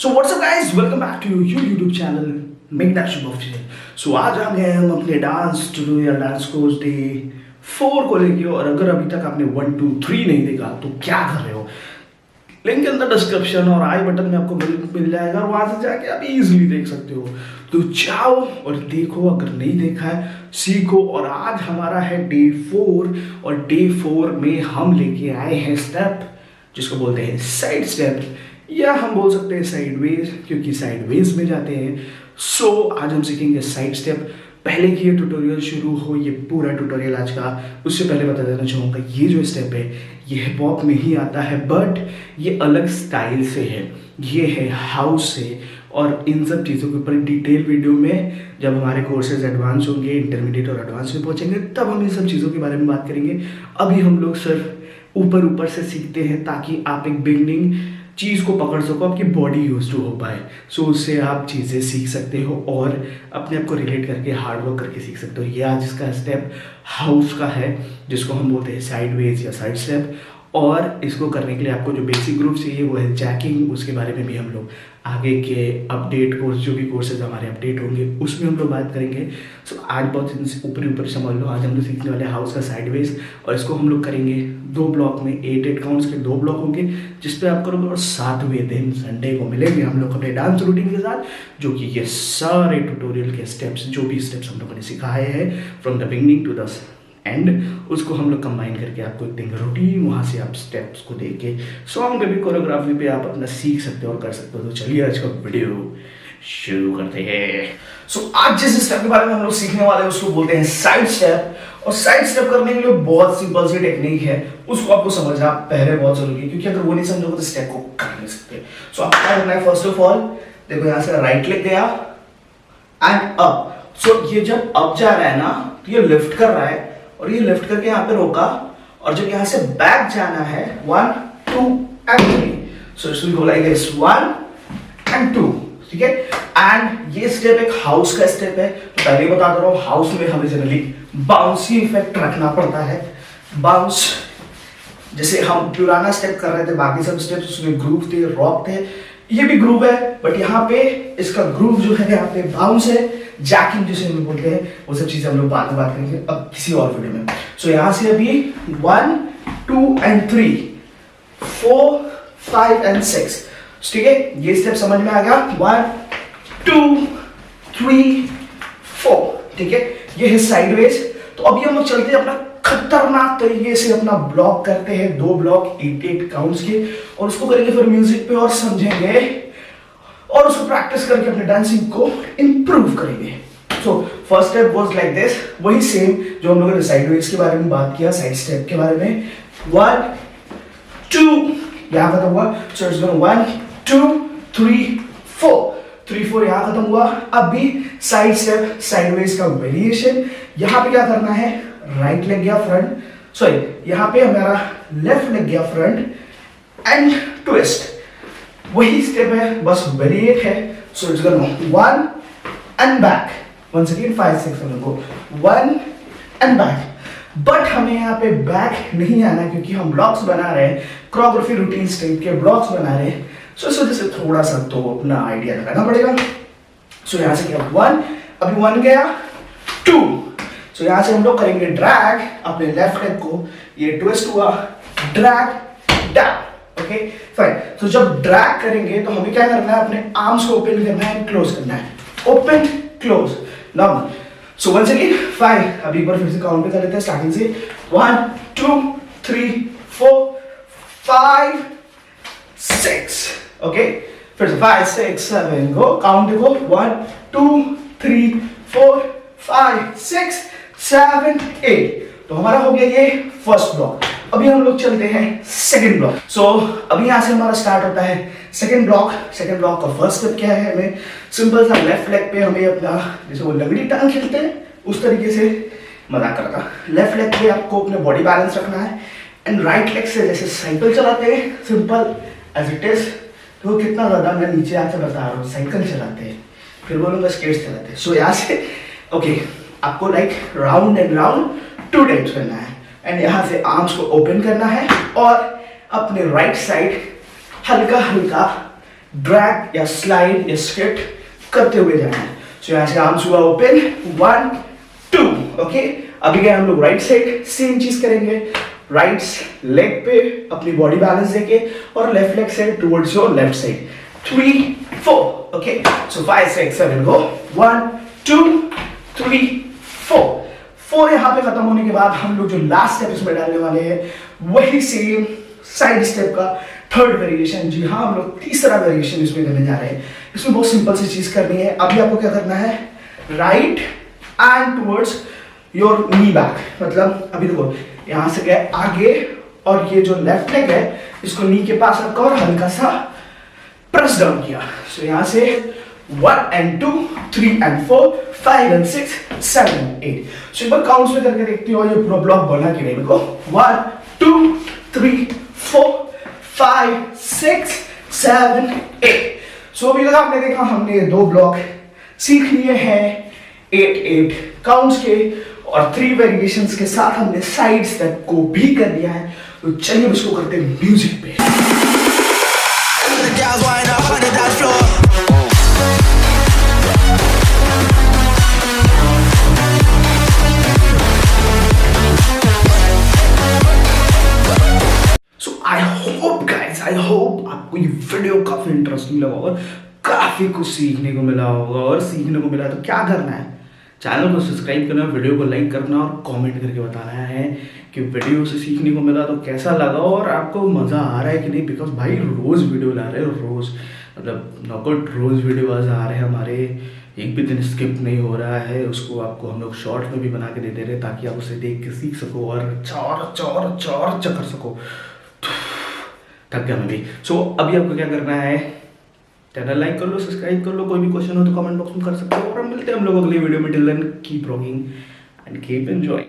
So what's up guys, welcome back to your YouTube channel megharishsbhfficial। So आज आ गए हम अपने dance tutorial dance course day 4 को लेके। और अगर अभी तक आपने 1 2 3 नहीं देखा तो क्या कर रहे हो, लिंक के अंदर डिस्क्रिप्शन और आई बटन में आपको मिल जाएगा, वहां से जाके आप इजीली देख सकते हो। तो जाओ और देखो, अगर नहीं देखा है सीखो। और आज हमारा है डे 4 और डे 4 में हम लेके आए हैं स्टेप जिसको बोलते हैं साइड स्टेप, या हम बोल सकते हैं साइडवेज क्योंकि साइडवेज में जाते हैं। सो आज हम सीखेंगे साइड स्टेप। पहले कि ये ट्यूटोरियल शुरू हो, ये पूरा ट्यूटोरियल आज का, उससे पहले बता देना चाहूँगा ये जो स्टेप है ये हिप हॉप में ही आता है, बट ये अलग स्टाइल से है, ये है हाउस से। और इन सब चीज़ों के ऊपर डिटेल वीडियो में जब हमारे कोर्सेज एडवांस होंगे, इंटरमीडिएट और एडवांस में पहुँचेंगे, तब हम इन सब चीज़ों के बारे में बात करेंगे। अभी हम लोग सिर्फ ऊपर से सीखते हैं ताकि आप एक बिगनिंग चीज़ को पकड़ सको, आपकी बॉडी यूज टू हो पाए। सो उससे आप चीज़ें सीख सकते हो और अपने आप को रिलेट करके हार्ड वर्क करके सीख सकते हो। ये आज इसका स्टेप हाउस का है जिसको हम बोलते हैं साइडवेज या साइड स्टेप। और इसको करने के लिए आपको जो बेसिक ग्रुप चाहिए वो है जैकिंग, उसके बारे में भी हम लोग आगे के अपडेट कोर्स, जो भी कोर्सेज हमारे अपडेट होंगे उसमें हम लोग बात करेंगे। सो आज बहुत ऊपर समझ लो, आज हम लोग सीखने वाले हाउस का साइडवेज, और इसको हम लोग करेंगे 2 ब्लॉक में। 8 काउंट्स के 2 ब्लॉक होंगे जिसपे आप करोगे, और 7वें दिन संडे को मिलेंगे हम लोग अपने डांस रूटीन के साथ, जो कि ये सारे ट्यूटोरियल के स्टेप्स, जो भी स्टेप्स हम लोगों ने सिखाए हैं from the beginning to the end, उसको हम लोग कंबाइन करके आपको एक दिन का रूटीन, वहाँ से आप स्टेप्स को देख के सॉन्ग पे भी, कोरियोग्राफी पे आप अपना सीख सकते हो और कर सकते हो। तो चलिए आज का वीडियो शुरू करते हैं। सो आज जिस स्टेप के बारे में हम लोग सीखने वाले हैं उसको बोलते हैं साइड स्टेप। और साइड स्टेप करने के लिए बहुत सिंपल सी टेक्निक है, उसको आपको समझना पहले बहुत जरूरी है, क्योंकि अगर वो नहीं समझोगे तो स्टेप को कर नहीं सकते। सो आपको क्या करना है, फर्स्ट ऑफ ऑल देखो यहाँ से राइट लेग गया एंड अप। सो ये जब अप जा रहा है ना तो ये लिफ्ट कर रहा है, और ये लिफ्ट करके यहाँ पे रोका, और जब यहाँ से बैक जाना है 1 2 and 3, so it will go like this 1 and 2, ठीक है। एंड ये स्टेप एक हाउस का स्टेप है, तो पहले ही बता दे रहा हूँ, हाउस में हमें जनरली बाउंसी इफेक्ट रखना पड़ता है। बाउंस जैसे हम पुराना स्टेप कर रहे थे, बाकी सब स्टेप्स उसमें ग्रूव थे, रॉक थे, ये भी ग्रूव है, बट यहाँ पे इसका ग्रूव जो है यहाँ पे बाउंस है, जैकिंग जिसे हम बोलते हैं, वो सब चीजें हम लोग बाद में बात करेंगे अब किसी और वीडियो में। सो यहाँ से अभी 1 2 and 3 4 5 and 6, ठीक है। ये स्टेप समझ में आ गया, 1 2 3 4, ठीक है। ये है साइडवेज। तो अभी हम लोग चलते हैं अपना खतरनाक तरीके से अपना ब्लॉक करते हैं, 2 ब्लॉक 8 काउंट्स के, और उसको करेंगे फिर म्यूजिक पे और समझेंगे, और उसको प्रैक्टिस करके अपने डांसिंग को इंप्रूव करेंगे। So first step was like this, वही सेम जो हम लोगों ने साइडवेज के बारे में बात किया, साइड स्टेप के बारे में। 1 2 यहां खत्म हुआ, सो इट्स गोइंग 1 2 3 4 यहां खत्म हुआ। अभी साइड स्टेप साइडवेज का वेरिएशन, यहां पे क्या करना है, राइट लेग गया फ्रंट, सॉरी यहां पे हमारा लेफ्ट लेग गया फ्रंट एंड ट्विस्ट, वही स्टेप है बस वेरिएट है। So it's going 1 and back, once again 5 6 7 go 1 and back. But हमें यहाँ पे बैक नहीं आना क्योंकि हम ब्लॉक्स बना रहे हैं, कोरियोग्राफी रूटीन टाइप के ब्लॉक्स बना रहे हैं। सो इस वजह से थोड़ा सा तो अपना आइडिया लगाना पड़ेगा। सो यहाँ से क्या 1, अभी 1 गया 2, सो यहाँ से हम लोग करेंगे ड्रैग अपने लेफ्ट लेग को, ये ट्विस्ट हुआ, ड्रैग डाउन, ओके फाइन। तो जब ड्रैग करेंगे तो हमें क्या करना है, अपने आर्म्स को ओपन करना है, क्लोज करना है, open close normal. So once again 5, अभी एक बार फिर से काउंट पे कर लेते हैं स्टार्टिंग से, 1 2 3 4 5 6, ओके। फिर से 5 6 7 गो, काउंट देखो 1 2 3 4 5 6 7 8। तो हमारा हो गया ये फर्स्ट ब्लॉक। अभी हम लोग चलते हैं सेकंड ब्लॉक। सो अभी यहाँ से हमारा स्टार्ट होता है सेकंड ब्लॉक। सेकंड ब्लॉक का फर्स्ट स्टेप क्या है, हमें सिंपल सा लेफ्ट लेग पे हमें अपना, जैसे वो लंगड़ी टांग खेलते हैं उस तरीके से, मजाक करता, लेफ्ट लेग पे आपको अपने बॉडी बैलेंस रखना है, एंड राइट लेग से जैसे साइकिल चलाते हैं, सिंपल एज इट इज। तो कितना ज्यादा मैं नीचे आके बता रहा हूँ, साइकिल चलाते हैं, फिर बोलूँगा स्केट्स चलाते हैं। सो यहाँ से ओके, आपको like round and round 2 times करना है, एंड यहाँ से आर्म्स को ओपन करना है और अपने राइट साइड हल्का हल्का ड्रैग या स्लाइड या स्किट करते हुए जाना है। सो यहाँ से आर्म्स हुआ ओपन, 1 2। ओके, अभी गए हम लोग राइट साइड, सेम चीज करेंगे। राइट लेग पे अपनी बॉडी बैलेंस देके और लेफ्ट लेग से towards your left side, 3 4। Okay, सो 5 6 7 गो, 1 2 3 4 यहाँ पे खत्म होने के बाद हम लोग जो लास्ट स्टेप इसमें डालने वाले हैं वही सेम साइड स्टेप का थर्ड वेरिएशन। जी हाँ, हम लोग तीसरा वेरिएशन इसमें करने जा रहे हैं। इसमें बहुत सिंपल सी चीज करनी है। अभी आपको क्या करना है, right and towards your knee back, मतलब अभी देखो यहां से गए आगे और ये जो लेफ्ट लेग है इसको नी के पास रखा और हल्का सा प्रेस डाउन किया। सो यहां से 1 and 2 3 and 4 5 and 6 7 and 8। सो एक बार काउंट्स में करके देखती हो ये पूरा ब्लॉक बना कि नहीं। देखो 1 2 3 4 5 6 7 8। सो अभी तक आपने देखा हमने ये 2 ब्लॉक सीख लिए हैं 8 काउंट्स के और 3 वेरिएशंस के साथ हमने साइड स्टेप को भी कर दिया है। तो चलिए इसको करते हैं म्यूजिक पे। आई होप आपको ये वीडियो काफी इंटरेस्टिंग लगा होगा, काफी कुछ सीखने को मिला होगा। और सीखने को मिला तो क्या करना है, चैनल को सब्सक्राइब करना, वीडियो को लाइक करना और कमेंट करके बताना है कि वीडियो से सीखने को मिला तो कैसा लगा और आपको मज़ा आ रहा है कि नहीं। बिकॉज भाई रोज़ वीडियो ला रहे हैं, रोज़ मतलब नॉकआउट रोज़ वीडियो आ रहे हैं हमारे, एक भी दिन स्किप नहीं हो रहा है। उसको आपको हम लोग शॉर्ट में भी बना के दे दे रहे हैं ताकि आप उसे देख के सीख सको और चौर कर सको। थक गया मैं भी। सो अभी आपको क्या करना है, चैनल लाइक कर लो, सब्सक्राइब कर लो। कोई भी क्वेश्चन हो तो कमेंट बॉक्स में कर सकते हो और हम मिलते हैं हम लोग अगली वीडियो में। Till then keep rocking and keep enjoying.